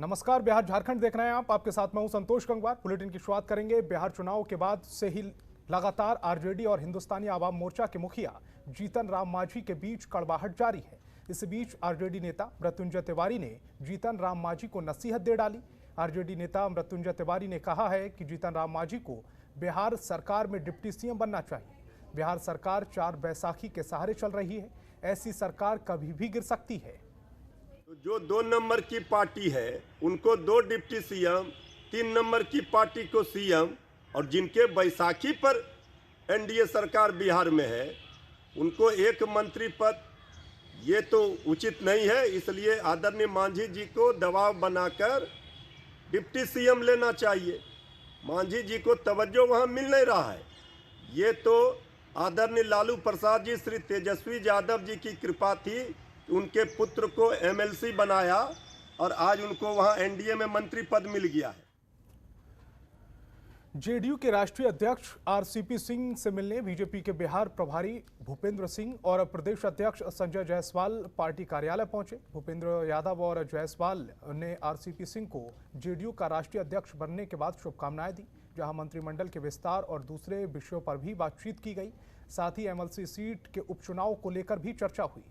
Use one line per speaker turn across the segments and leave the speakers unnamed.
नमस्कार, बिहार झारखंड देख रहे हैं आप। आपके साथ मैं हूं संतोष गंगवार। बुलेटिन की शुरुआत करेंगे। बिहार चुनाव के बाद से ही लगातार आरजेडी और हिंदुस्तानी आवाम मोर्चा के मुखिया जीतन राम मांझी के बीच कड़वाहट जारी है। इस बीच आरजेडी नेता मृत्युंजय तिवारी ने जीतन राम मांझी को नसीहत दे डाली। आरजेडी नेता मृत्युंजय तिवारी ने कहा है कि जीतन राम मांझी को बिहार सरकार में डिप्टी सीएम बनना चाहिए। बिहार सरकार 4 बैसाखी के सहारे चल रही है। ऐसी सरकार कभी भी गिर सकती है।
जो 2 नंबर की पार्टी है उनको 2 डिप्टी सीएम, 3 नंबर की पार्टी को सीएम, और जिनके बैसाखी पर एनडीए सरकार बिहार में है उनको 1 मंत्री पद, ये तो उचित नहीं है। इसलिए आदरणीय मांझी जी को दबाव बनाकर डिप्टी सीएम लेना चाहिए। मांझी जी को तवज्जो वहाँ मिल नहीं रहा है। ये तो आदरणीय लालू प्रसाद जी, श्री तेजस्वी यादव जी की कृपा थी, उनके पुत्र को एमएलसी बनाया और आज उनको वहां एनडीए में मंत्री पद मिल गया है।
जेडीयू के राष्ट्रीय अध्यक्ष आरसीपी सिंह से मिलने बीजेपी के बिहार प्रभारी भूपेंद्र सिंह और प्रदेश अध्यक्ष संजय जायसवाल पार्टी कार्यालय पहुंचे। भूपेंद्र यादव और जायसवाल ने आरसीपी सिंह को जेडीयू का राष्ट्रीय अध्यक्ष बनने के बाद शुभकामनाएं दी, जहां मंत्रिमंडल के विस्तार और दूसरे विषयों पर भी बातचीत की गई। साथ ही एमएलसी सीट के उपचुनाव को लेकर भी चर्चा हुई।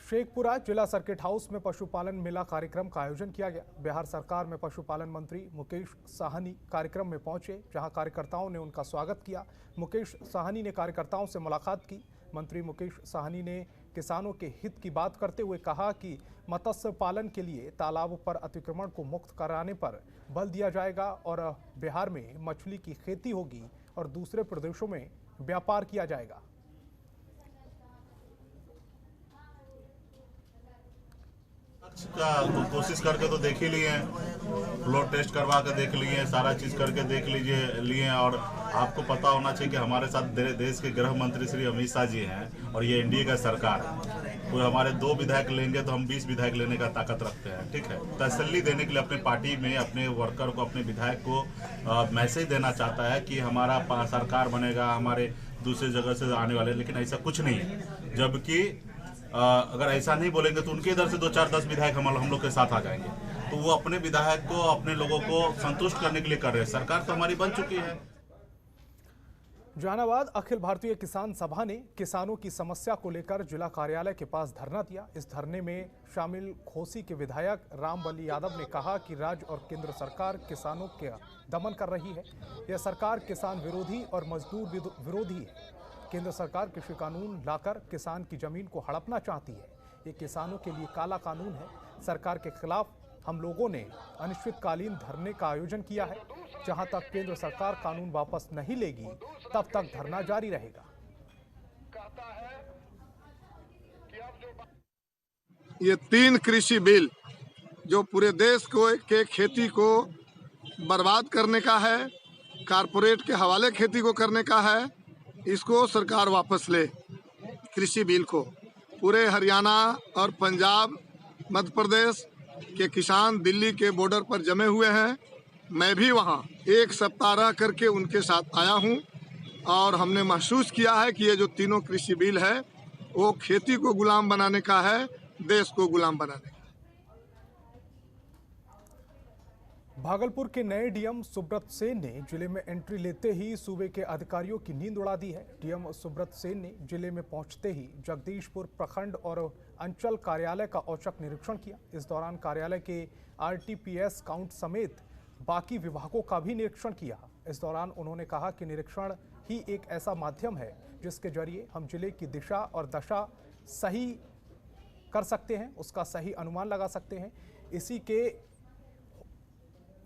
शेखपुरा जिला सर्किट हाउस में पशुपालन मेला कार्यक्रम का आयोजन किया गया। बिहार सरकार में पशुपालन मंत्री मुकेश साहनी कार्यक्रम में पहुंचे, जहां कार्यकर्ताओं ने उनका स्वागत किया। मुकेश साहनी ने कार्यकर्ताओं से मुलाकात की। मंत्री मुकेश साहनी ने किसानों के हित की बात करते हुए कहा कि मत्स्य पालन के लिए तालाब पर अतिक्रमण को मुक्त कराने पर बल दिया जाएगा और बिहार में मछली की खेती होगी और दूसरे प्रदेशों में व्यापार किया जाएगा।
का तो कोशिश करके तो देख ही लिए, फ्लोर टेस्ट करवा के देख लिए, सारा चीज करके देख लिए। और आपको पता होना चाहिए कि हमारे साथ देश के गृह मंत्री श्री अमित शाह जी हैं और ये एनडीए का सरकार है। कोई हमारे 2 विधायक लेंगे तो हम 20 विधायक लेने का ताकत रखते हैं। ठीक है, तसल्ली देने के लिए अपने पार्टी में अपने वर्कर को, अपने विधायक को मैसेज देना चाहता है कि हमारा सरकार बनेगा, हमारे दूसरे जगह से आने वाले, लेकिन ऐसा कुछ नहीं है। जबकि अगर ऐसा नहीं बोलेंगे तो उनके इधर से 2, 4, 10 विधायक हम लोग के साथ आ जाएंगे। तो वो अपने विधायक को, अपने लोगों को संतुष्ट करने के लिए कर रहे हैं। सरकार तो हमारी बन चुकी है।
जहानाबाद अखिल भारतीय किसान सभा ने किसानों की समस्या को लेकर जिला कार्यालय के पास धरना दिया। इस धरने में शामिल खोसी के विधायक रामबली यादव ने कहा कि राज्य और केंद्र सरकार किसानों के दमन कर रही है। यह सरकार किसान विरोधी और मजदूर विरोधी है। केंद्र सरकार कृषि कानून लाकर किसान की जमीन को हड़पना चाहती है। ये किसानों के लिए काला कानून है। सरकार के खिलाफ हम लोगों ने अनिश्चितकालीन धरने का आयोजन किया है। जहां तक केंद्र सरकार कानून वापस नहीं लेगी तब तक धरना जारी रहेगा।
ये 3 कृषि बिल जो पूरे देश को के खेती को बर्बाद करने का है, कारपोरेट के हवाले खेती को करने का है, इसको सरकार वापस ले। कृषि बिल को पूरे हरियाणा और पंजाब, मध्य प्रदेश के किसान दिल्ली के बॉर्डर पर जमे हुए हैं। मैं भी वहाँ 1 सप्ताह रह करके उनके साथ आया हूँ और हमने महसूस किया है कि ये जो तीनों कृषि बिल है वो खेती को गुलाम बनाने का है, देश को गुलाम बनाने का।
भागलपुर के नए डीएम सुब्रत सेन ने जिले में एंट्री लेते ही सूबे के अधिकारियों की नींद उड़ा दी है। डीएम सुब्रत सेन ने जिले में पहुंचते ही जगदीशपुर प्रखंड और अंचल कार्यालय का औचक निरीक्षण किया। इस दौरान कार्यालय के आरटीपीएस काउंट समेत बाकी विभागों का भी निरीक्षण किया। इस दौरान उन्होंने कहा कि निरीक्षण ही एक ऐसा माध्यम है जिसके जरिए हम जिले की दिशा और दशा सही कर सकते हैं, उसका सही अनुमान लगा सकते हैं। इसी के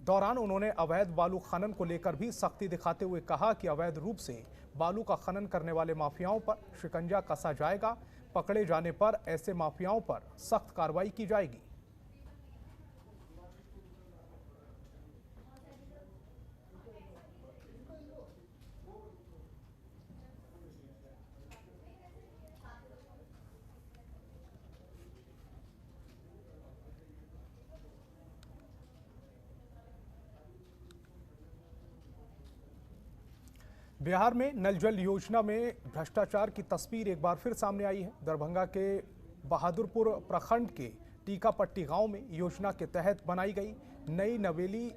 दौरान उन्होंने अवैध बालू खनन को लेकर भी सख्ती दिखाते हुए कहा कि अवैध रूप से बालू का खनन करने वाले माफियाओं पर शिकंजा कसा जाएगा। पकड़े जाने पर ऐसे माफियाओं पर सख्त कार्रवाई की जाएगी। बिहार में नल जल योजना में भ्रष्टाचार की तस्वीर एक बार फिर सामने आई है। दरभंगा के बहादुरपुर प्रखंड के टीकापट्टी गांव में योजना के तहत बनाई गई नई नवेली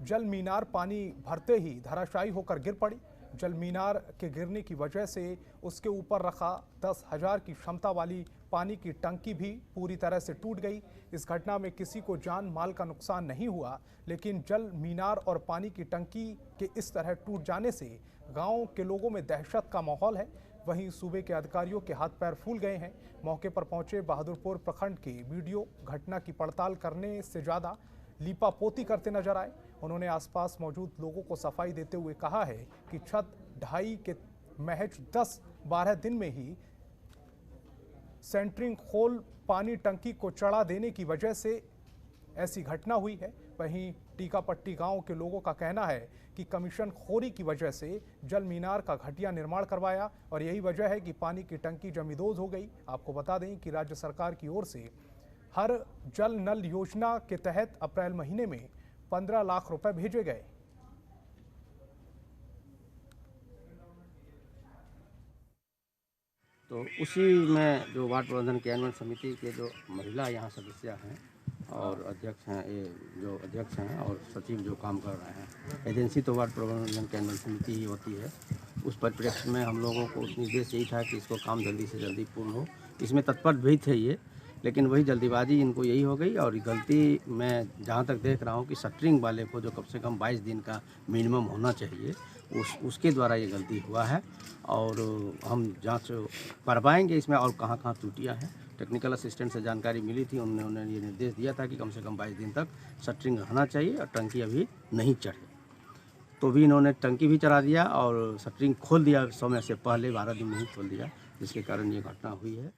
जल मीनार पानी भरते ही धराशायी होकर गिर पड़ी। जल मीनार के गिरने की वजह से उसके ऊपर रखा 10,000 की क्षमता वाली पानी की टंकी भी पूरी तरह से टूट गई। इस घटना में किसी को जान माल का नुकसान नहीं हुआ, लेकिन जल मीनार और पानी की टंकी के इस तरह टूट जाने से गांव के लोगों में दहशत का माहौल है। वहीं सूबे के अधिकारियों के हाथ पैर फूल गए हैं। मौके पर पहुंचे बहादुरपुर प्रखंड के वीडियो घटना की पड़ताल करने से ज़्यादा लीपापोती करते नजर आए। उन्होंने आसपास मौजूद लोगों को सफाई देते हुए कहा है कि छत ढाई के महज 10-12 दिन में ही सेंटरिंग खोल पानी टंकी को चढ़ा देने की वजह से ऐसी घटना हुई है। वहीं टीकापट्टी गांव के लोगों का कहना है कि कमीशन खोरी की वजह से जल मीनार का घटिया निर्माण करवाया और यही वजह है कि पानी की टंकी जमींदोज हो गई। आपको बता दें कि राज्य सरकार की ओर से हर जल नल योजना के तहत अप्रैल महीने में 15 लाख रुपए भेजे गए।
तो उसी में जो वार्ड प्रबंधन क्रियान्वयन समिति के जो महिला यहाँ सदस्य हैं और अध्यक्ष हैं, ये जो अध्यक्ष हैं और सचिव जो काम कर रहे हैं, एजेंसी तो वार्ड प्रबंधन क्रियान्वयन समिति ही होती है। उस परिप्रेक्ष्य में हम लोगों को निर्देश यही था कि इसको काम जल्दी से जल्दी पूर्ण हो। इसमें तत्पर भी थे ये, लेकिन वही जल्दीबाजी इनको यही हो गई और गलती मैं जहाँ तक देख रहा हूँ कि शटरिंग वाले को जो कम से कम 22 दिन का मिनिमम होना चाहिए उसके द्वारा ये गलती हुआ है और हम जांच करवाएंगे इसमें और कहाँ कहाँ त्रुटियाँ हैं। टेक्निकल असिस्टेंट से जानकारी मिली थी, उन्होंने ये निर्देश दिया था कि कम से कम 22 दिन तक शटरिंग रहना चाहिए और टंकी अभी नहीं चढ़े। तो भी इन्होंने टंकी भी चढ़ा दिया और शटरिंग खोल दिया समय से पहले, 12 दिन में ही खोल दिया, जिसके कारण ये घटना हुई है।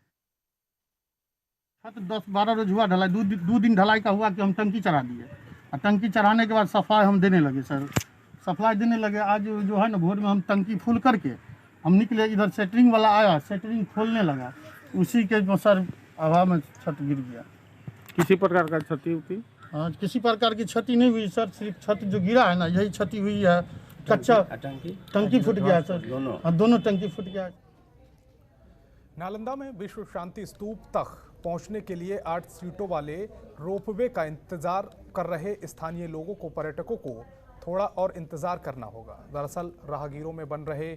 10-12 रोज हुआ ढलाई, दो दिन ढलाई का हुआ कि हम टंकी चढ़ा दिए और टंकी चढ़ाने के बाद सफाई हम देने लगे सर, सप्लाई देने लगे। आज जो है ना भोर में हम टंकी फुल करके हम निकले, इधर सेटरिंग वाला आया, सेटरिंग खोलने लगा, उसी के सर हवा में छत गिर गया।
किसी प्रकार का क्षति हुई?
हाँ, किसी प्रकार की क्षति नहीं हुई सर, सिर्फ छत जो गिरा है ना यही क्षति हुई है। कच्चा टंकी फूट गया सर, दोनों टंकी फूट गया।
नालंदा में विश्व शांति स्तूप तक पहुंचने के लिए 8 सीटों वाले रोपवे का इंतजार कर रहे स्थानीय लोगों को, पर्यटकों को थोड़ा और इंतजार करना होगा। दरअसल राहगीरों में बन रहे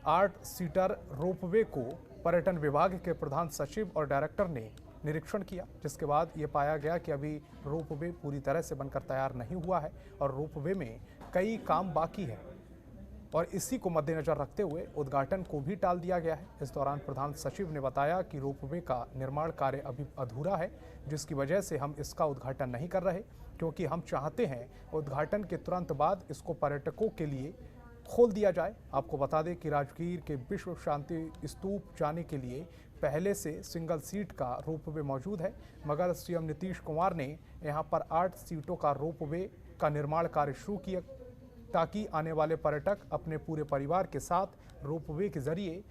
8 सीटर रोपवे को पर्यटन विभाग के प्रधान सचिव और डायरेक्टर ने निरीक्षण किया, जिसके बाद ये पाया गया कि अभी रोपवे पूरी तरह से बनकर तैयार नहीं हुआ है और रोपवे में कई काम बाकी है और इसी को मद्देनजर रखते हुए उद्घाटन को भी टाल दिया गया है। इस दौरान प्रधान सचिव ने बताया कि रोपवे का निर्माण कार्य अभी अधूरा है, जिसकी वजह से हम इसका उद्घाटन नहीं कर रहे, क्योंकि हम चाहते हैं उद्घाटन के तुरंत बाद इसको पर्यटकों के लिए खोल दिया जाए। आपको बता दें कि राजगीर के विश्व शांति स्तूप जाने के लिए पहले से सिंगल सीट का रोपवे मौजूद है, मगर सीएम नीतीश कुमार ने यहां पर 8 सीटों का रोपवे का निर्माण कार्य शुरू किया ताकि आने वाले पर्यटक अपने पूरे परिवार के साथ रोपवे के जरिए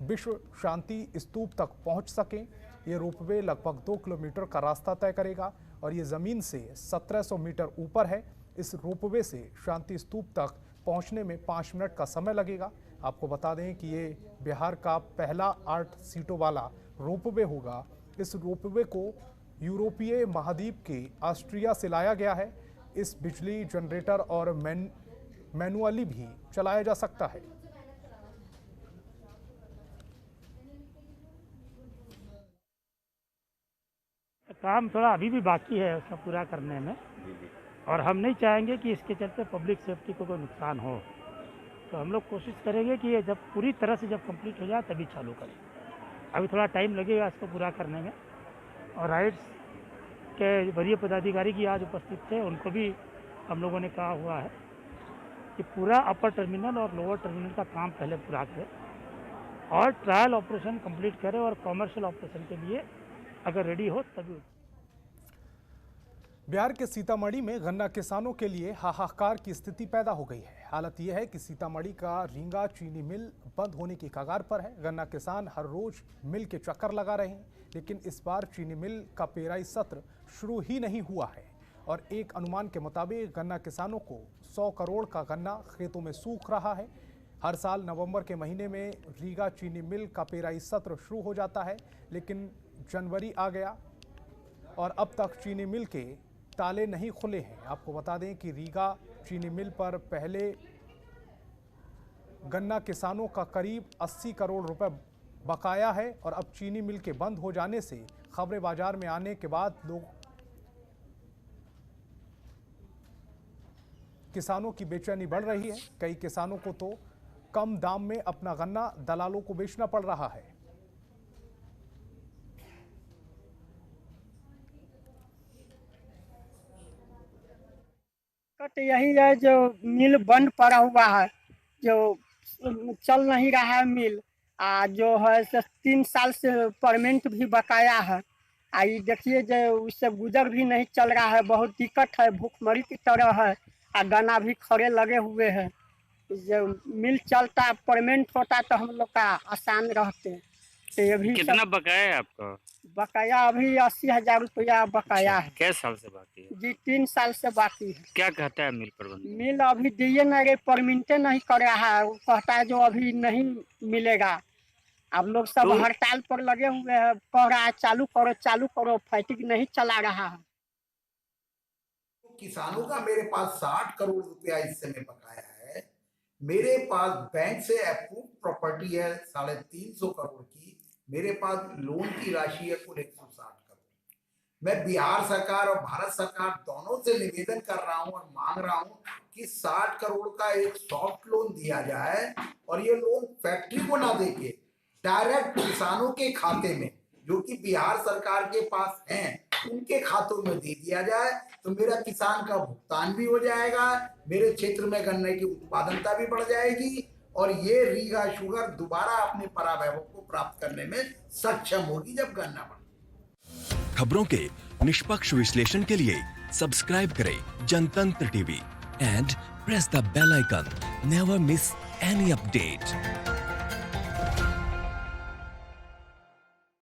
विश्व शांति स्तूप तक पहुंच सकें। ये रोपवे लगभग 2 किलोमीटर का रास्ता तय करेगा और ये ज़मीन से 1700 मीटर ऊपर है। इस रोपवे से शांति स्तूप तक पहुंचने में 5 मिनट का समय लगेगा। आपको बता दें कि ये बिहार का पहला 8 सीटों वाला रोपवे होगा। इस रोपवे को यूरोपीय महाद्वीप के ऑस्ट्रिया से लाया गया है। इस बिजली जनरेटर और मैनुअली भी चलाया जा सकता है।
काम थोड़ा अभी भी बाकी है उसका पूरा करने में और हम नहीं चाहेंगे कि इसके चलते पब्लिक सेफ्टी को कोई नुकसान हो। तो हम लोग कोशिश करेंगे कि ये जब पूरी तरह से जब कंप्लीट हो जाए तभी चालू करें। अभी थोड़ा टाइम लगेगा इसको पूरा करने में और राइट्स के वरीय पदाधिकारी की आज उपस्थित थे, उनको भी हम लोगों ने कहा हुआ है कि पूरा अपर टर्मिनल और लोअर टर्मिनल का काम पहले पूरा करें और ट्रायल ऑपरेशन कंप्लीट करें और कॉमर्शियल ऑपरेशन के लिए अगर रेडी हो तभी।
बिहार के सीतामढ़ी में गन्ना किसानों के लिए हाहाकार की स्थिति पैदा हो गई है। हालत यह है कि सीतामढ़ी का रींगा चीनी मिल बंद होने की कगार पर है। गन्ना किसान हर रोज मिल के चक्कर लगा रहे हैं, लेकिन इस बार चीनी मिल का पेराई सत्र शुरू ही नहीं हुआ है और एक अनुमान के मुताबिक गन्ना किसानों को 100 करोड़ का गन्ना खेतों में सूख रहा है। हर साल नवंबर के महीने में रीगा चीनी मिल का पेराई सत्र शुरू हो जाता है, लेकिन जनवरी आ गया और अब तक चीनी मिल के ताले नहीं खुले हैं। आपको बता दें कि रीगा चीनी मिल पर पहले गन्ना किसानों का करीब 80 करोड़ रुपए बकाया है और अब चीनी मिल के बंद हो जाने से खबरें बाजार में आने के बाद किसानों की बेचैनी बढ़ रही है। कई किसानों को तो कम दाम में अपना गन्ना दलालों को बेचना पड़ रहा है।
यही है जो मिल बंद पड़ा हुआ है, जो चल नहीं रहा है मिल, जो है 3 साल से परमेंट भी बकाया है। ये देखिए जो उससे गुजर भी नहीं चल रहा है, बहुत दिक्कत है, भूखमरी की तरह है। गन्ना भी खड़े लगे हुए हैं। जो मिल चलता परमेंट होता तो हम लोग का आसान रहते। तो ये भी
कितना बकाया है आपका?
बकाया अभी 80,000 रुपया बकाया है।
कैसे साल से बाकी है?
जी 3 साल से बाकी है।
क्या कहता है मिल प्रबंधन?
मिल अभी दिए नहीं, परमिटे नहीं कर रहा है। वो कहता है जो अभी नहीं मिलेगा। अब लोग सब हड़ताल पर लगे हुए हैं, कह रहा है चालू करो, फैक्ट्री नहीं चला रहा है।
किसानों का मेरे पास 60 करोड़ रुपया इस समय बकाया है। मेरे पास बैंक से अप्रूव प्रॉपर्टी है 350 करोड़ की। मेरे पास लोन की राशि है कुल 160 करोड़। मैं बिहार सरकार और भारत सरकार दोनों से निवेदन कर रहा हूं और मांग रहा हूं कि 60 करोड़ का एक सॉफ्ट लोन दिया जाए और ये लोन फैक्ट्री को ना देके डायरेक्ट किसानों के खाते में, जो कि बिहार सरकार के पास हैं, उनके खातों में दे दिया जाए तो मेरा किसान का भुगतान भी हो जाएगा, मेरे क्षेत्र में गन्ने की उत्पादकता भी बढ़ जाएगी और ये रीगा शुगर दोबारा अपने परावैभव को प्राप्त करने में सक्षम होगी जब गन्ना बढ़े।
खबरों के निष्पक्ष विश्लेषण के लिए सब्सक्राइब करें Jantantra TV and press the bell icon. Never miss any update.